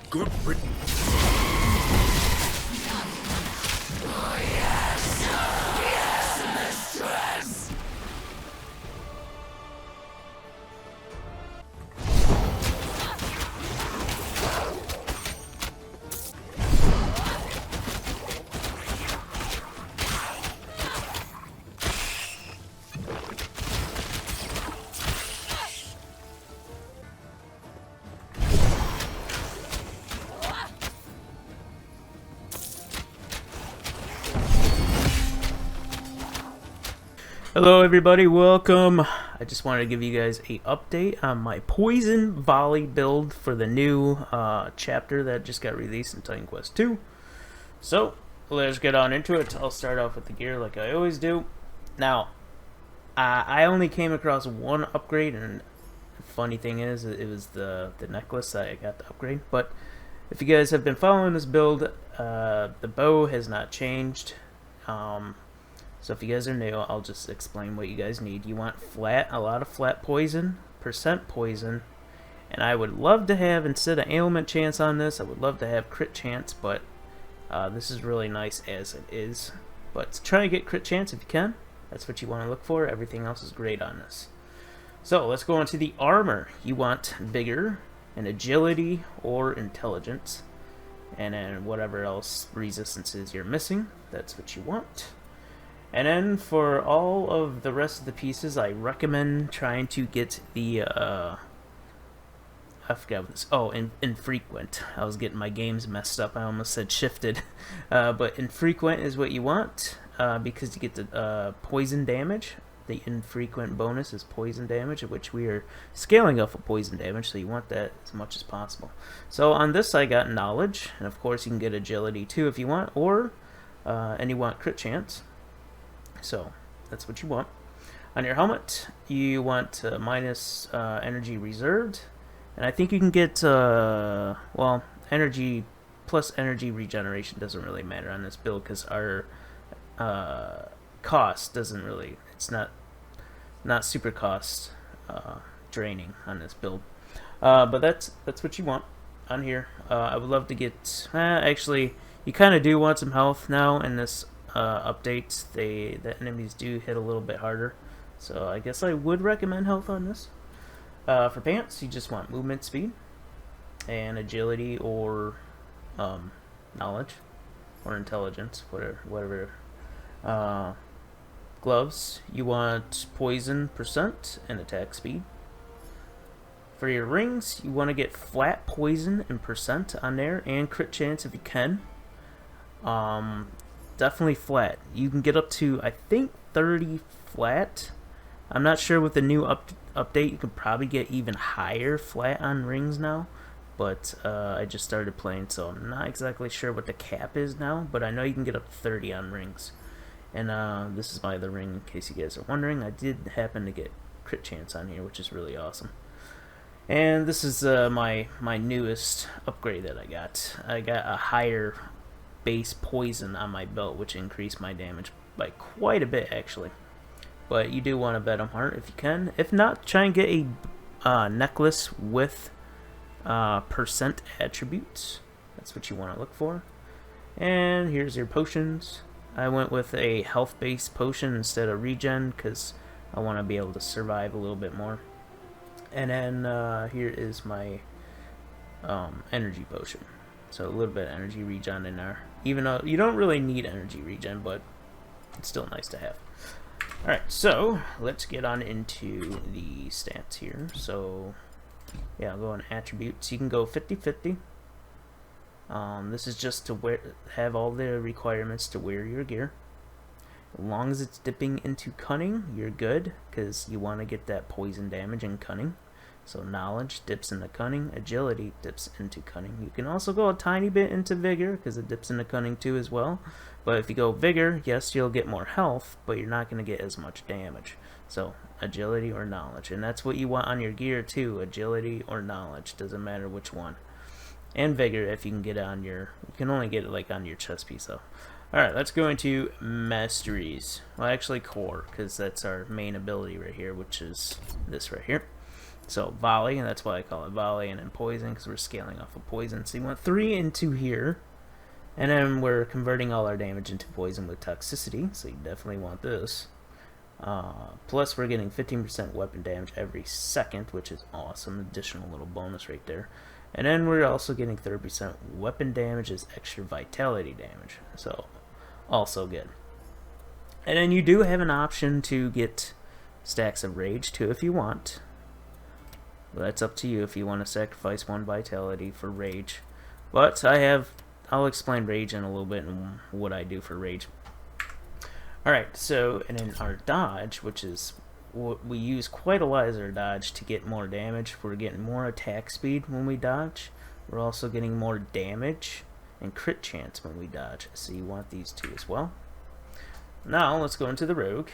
Good riddance. Hello everybody, welcome. I just wanted to give you guys a update on my poison volley build for the new chapter that just got released in Titan Quest 2. So let's get on into it. I'll start off with the gear like I always do. Now, I only came across one upgrade, and the funny thing is it was the necklace that I got to upgrade. But if you guys have been following this build, the bow has not changed. So if you guys are new, I'll just explain what you guys need. You want a lot of flat poison, percent poison, and I would love to have, instead of ailment chance on this, I would love to have crit chance, but this is really nice as it is. But try to get crit chance if you can. That's what you want to look for. Everything else is great on this. So let's go into the armor. You want vigor and agility or intelligence, and then whatever else resistances you're missing, that's what you want. And then for all of the rest of the pieces, I recommend trying to get the, I forgot what this, oh, infrequent. I was getting my games messed up. I almost said shifted. But infrequent is what you want, because you get the poison damage. The infrequent bonus is poison damage, which we are scaling off of poison damage, so you want that as much as possible. So on this I got knowledge, and of course you can get agility too if you want, or, and you want crit chance. So that's what you want. On your helmet, you want minus energy reserved, and I think you can get well, energy plus energy regeneration doesn't really matter on this build because our cost doesn't really, it's not super cost draining on this build. But that's what you want on here. I would love to get actually you kind of do want some health now in this updates. The enemies do hit a little bit harder, so I guess I would recommend health on this. For pants, you just want movement speed and agility or knowledge or intelligence, whatever. Gloves, you want poison percent and attack speed. For your rings, you want to get flat poison and percent on there, and crit chance if you can. Definitely flat. You can get up to, I think, 30 flat. I'm not sure with the new update. You can probably get even higher flat on rings now. But I just started playing, so I'm not exactly sure what the cap is now. But I know you can get up to 30 on rings. And this is my other ring, in case you guys are wondering. I did happen to get crit chance on here, which is really awesome. And this is my newest upgrade that I got. I got a higher base poison on my belt, which increased my damage by quite a bit actually. But you do want a Venom Heart if you can. If not, try and get a necklace with percent attributes. That's what you want to look for. And here's your potions. I went with a health based potion instead of regen because I want to be able to survive a little bit more. And then here is my energy potion. So a little bit of energy regen in there. Even though you don't really need energy regen, but it's still nice to have. Alright, so let's get on into the stats here. So yeah, I'll go on attributes. You can go 50-50. This is just to have all the requirements to wear your gear. As long as it's dipping into cunning, you're good, because you want to get that poison damage in cunning. So knowledge dips into cunning, agility dips into cunning. You can also go a tiny bit into vigor because it dips into cunning too as well. But if you go vigor, yes, you'll get more health, but you're not going to get as much damage. So agility or knowledge, and that's what you want on your gear too. Agility or knowledge, doesn't matter which one. And vigor if you can get it on your, you can only get it like on your chest piece though. Alright, let's go into masteries. Well, actually core, because that's our main ability right here, which is this right here. So volley, and that's why I call it volley, and then poison, because we're scaling off of poison. So you want 3 into here, and then we're converting all our damage into poison with toxicity, so you definitely want this. Plus we're getting 15% weapon damage every second, which is awesome. Additional little bonus right there. And then we're also getting 30% weapon damage as extra vitality damage. So also good. And then you do have an option to get stacks of rage too if you want. Well, that's up to you if you want to sacrifice 1 vitality for rage. But I'll explain rage in a little bit and what I do for rage. Alright, so, and then our dodge, which is what we use quite a lot as our dodge to get more damage. We're getting more attack speed when we dodge. We're also getting more damage and crit chance when we dodge. So you want these 2 as well. Now, let's go into the rogue.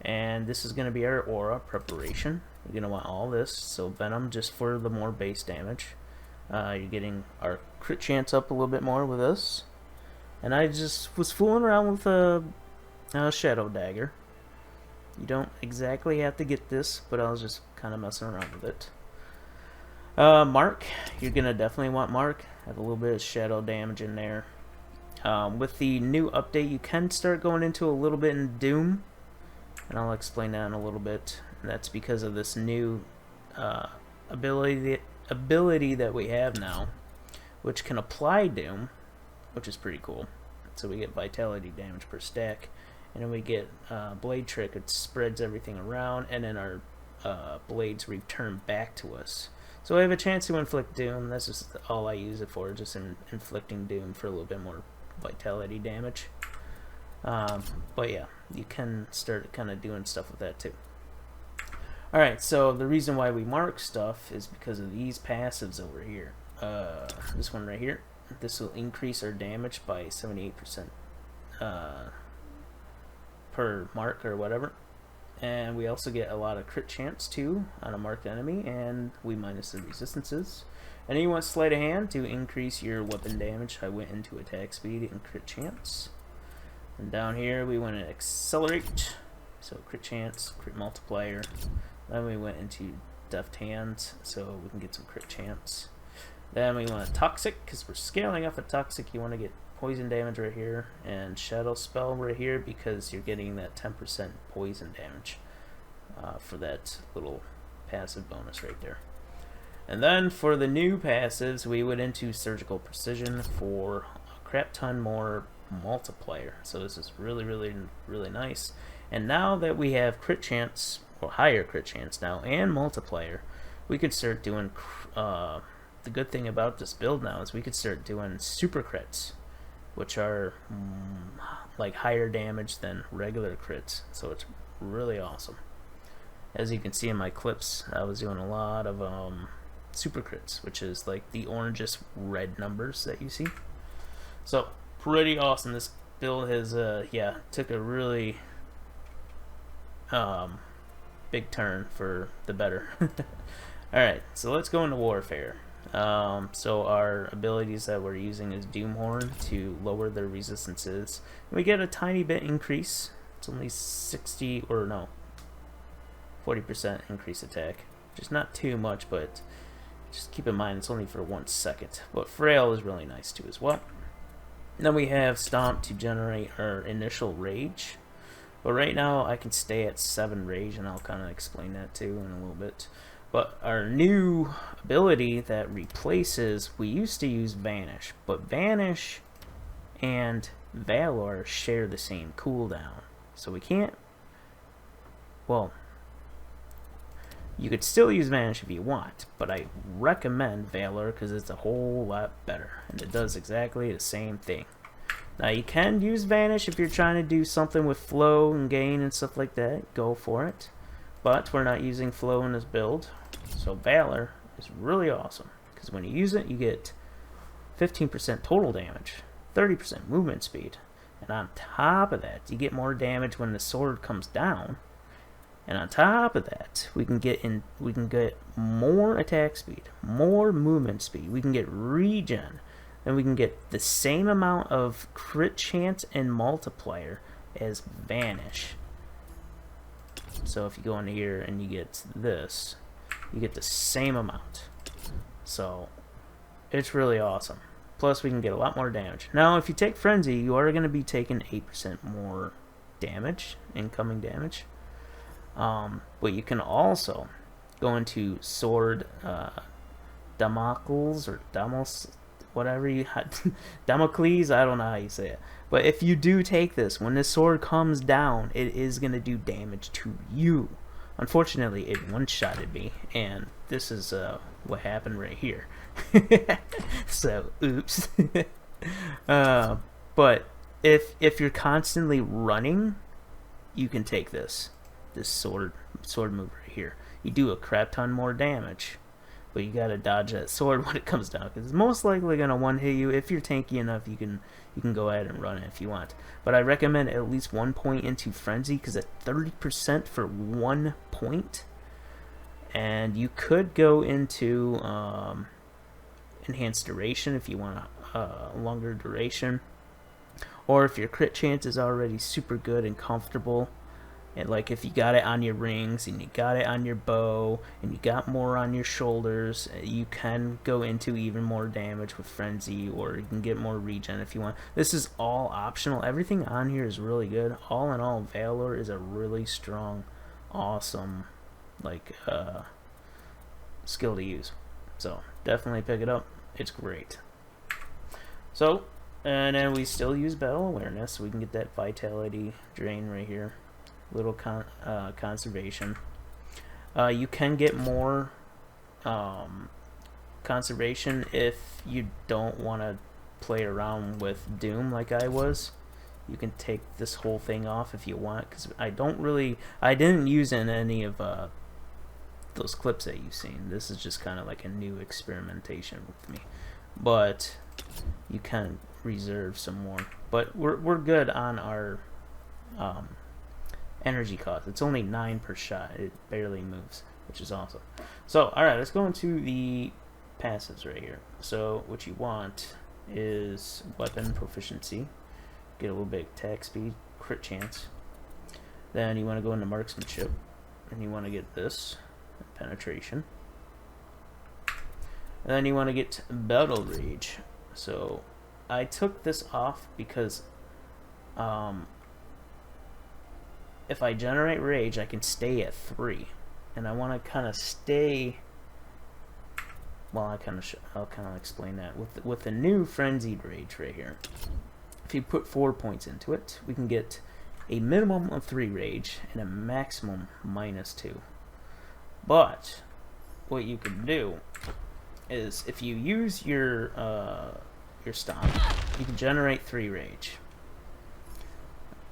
And this is going to be our aura preparation. You're going to want all this. So venom just for the more base damage. You're getting our crit chance up a little bit more with this. And I just was fooling around with a shadow dagger. You don't exactly have to get this, but I was just kind of messing around with it. Mark, you're going to definitely want Mark. Have a little bit of shadow damage in there. With the new update, you can start going into a little bit in Doom, and I'll explain that in a little bit. And that's because of this new ability that we have now, which can apply Doom, which is pretty cool. So we get vitality damage per stack, and then we get blade trick. It spreads everything around, and then our blades return back to us. So I have a chance to inflict Doom. That's just all I use it for, just inflicting Doom for a little bit more vitality damage. But yeah, you can start kind of doing stuff with that too. Alright, so the reason why we mark stuff is because of these passives over here. This one right here. This will increase our damage by 78% per mark or whatever. And we also get a lot of crit chance too on a marked enemy, and we minus the resistances. And then you want sleight of hand to increase your weapon damage. I went into attack speed and crit chance. And down here we want to accelerate, so crit chance, crit multiplier. Then we went into deft hands, so we can get some crit chance. Then we want a toxic, because we're scaling up a toxic. You want to get poison damage right here, and shadow spell right here, because you're getting that 10% poison damage for that little passive bonus right there. And then for the new passives, we went into surgical precision for a crap ton more multiplier. So this is really, really, really nice. And now that we have crit chance, or higher crit chance now, and multiplier, we could start doing the good thing about this build now is we could start doing super crits, which are like higher damage than regular crits. So it's really awesome. As you can see in my clips, I was doing a lot of super crits, which is like the orangish red numbers that you see. So pretty awesome. This build has yeah, took a really big turn for the better. Alright, so let's go into warfare. So our abilities that we're using is Doomhorn to lower their resistances. And we get a tiny bit increase. It's only 60, or no, 40% increase attack. Just not too much, but just keep in mind it's only for 1 second. But Frail is really nice too as well. And then we have Stomp to generate our initial rage. But right now I can stay at 7 rage, and I'll kind of explain that too in a little bit. But our new ability that replaces, we used to use Vanish, but Vanish and Valor share the same cooldown. So we can't, well, you could still use Vanish if you want, but I recommend Valor because it's a whole lot better, and it does exactly the same thing. Now you can use Vanish if you're trying to do something with flow and gain and stuff like that, go for it. But we're not using flow in this build. So Valor is really awesome, because when you use it, you get 15% total damage, 30% movement speed, and on top of that, you get more damage when the sword comes down. And on top of that, we can get more attack speed, more movement speed. We can get regen. then we can get the same amount of crit chance and multiplier as Vanish. So if you go into here and you get this, you get the same amount. So it's really awesome. Plus we can get a lot more damage. Now if you take Frenzy, you are going to be taking 8% more damage, incoming damage. But you can also go into Sword Damocles or Damos, whatever you had. Damocles, I don't know how you say it. But if you do take this, when this sword comes down, it is going to do damage to you. Unfortunately, it one-shotted me, and this is what happened right here. So, oops. But if you're constantly running, you can take this sword move right here. You do a crap ton more damage, but you gotta dodge that sword when it comes down, because it's most likely gonna one-hit you. If you're tanky enough, you can go ahead and run it if you want. But I recommend at least 1 point into Frenzy, because at 30% for 1 point, and you could go into Enhanced Duration if you want a longer duration, or if your crit chance is already super good and comfortable. And like if you got it on your rings and you got it on your bow and you got more on your shoulders, you can go into even more damage with Frenzy, or you can get more regen if you want. This is all optional. Everything on here is really good. All in all, Valor is a really strong, awesome skill to use. So definitely pick it up. It's great. So, and then we still use Battle Awareness, so we can get that Vitality Drain right here. Little conservation. You can get more conservation if you don't want to play around with Doom like I was. You can take this whole thing off if you want, because I didn't use in any of those clips that you've seen. This is just kind of like a new experimentation with me, but you can reserve some more. But we're good on our energy cost. It's only 9 per shot. It barely moves, which is awesome. So, alright, let's go into the passives right here. So, what you want is weapon proficiency, get a little bit attack speed, crit chance. Then you want to go into marksmanship, and you want to get this, penetration. And then you want to get battle rage. So, I took this off because if I generate rage, I can stay at 3, and I want to kind of stay. Well, I'll kind of explain that with the new frenzied rage right here. If you put 4 points into it, we can get a minimum of 3 rage and a maximum -2. But what you can do is, if you use your stomp, you can generate 3 rage.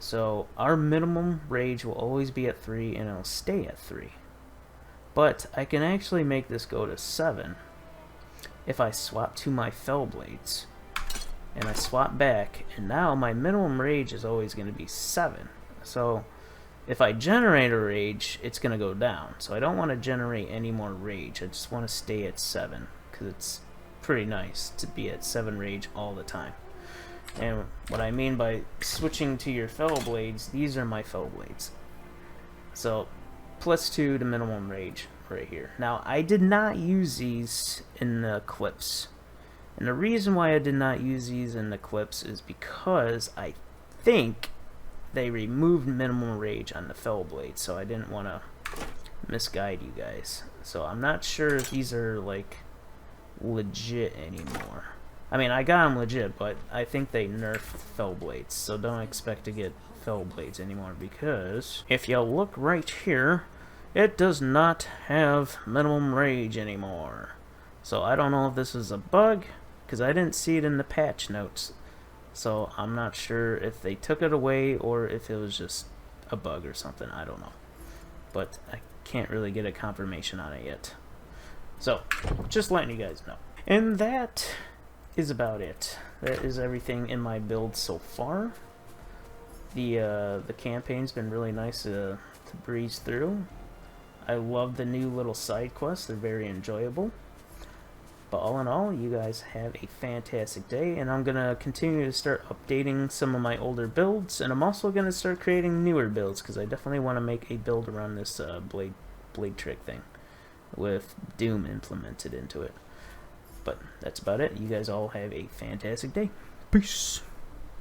So our minimum rage will always be at 3, and it'll stay at 3. But I can actually make this go to 7 if I swap to my Fell Blades. And I swap back, and now my minimum rage is always going to be 7. So if I generate a rage, it's going to go down. So I don't want to generate any more rage. I just want to stay at 7, because it's pretty nice to be at 7 rage all the time. And what I mean by switching to your Fell Blades, these are my Fell Blades. So, +2 to minimum rage right here. Now, I did not use these in the clips. And the reason why I did not use these in the clips is because I think they removed minimum rage on the Fell Blades. So I didn't want to misguide you guys. So I'm not sure if these are like legit anymore. I mean, I got them legit, but I think they nerfed Fell Blades, so don't expect to get Fell Blades anymore, because if you look right here, it does not have minimum rage anymore. So I don't know if this is a bug, because I didn't see it in the patch notes. So I'm not sure if they took it away or if it was just a bug or something. I don't know. But I can't really get a confirmation on it yet. So, just letting you guys know. And that is about it. That is everything in my build so far. The campaign's been really nice to breeze through. I love the new little side quests. They're very enjoyable. But all in all, you guys have a fantastic day, and I'm going to continue to start updating some of my older builds, and I'm also going to start creating newer builds, because I definitely want to make a build around this blade trick thing with Doom implemented into it. But that's about it. You guys all have a fantastic day. Peace.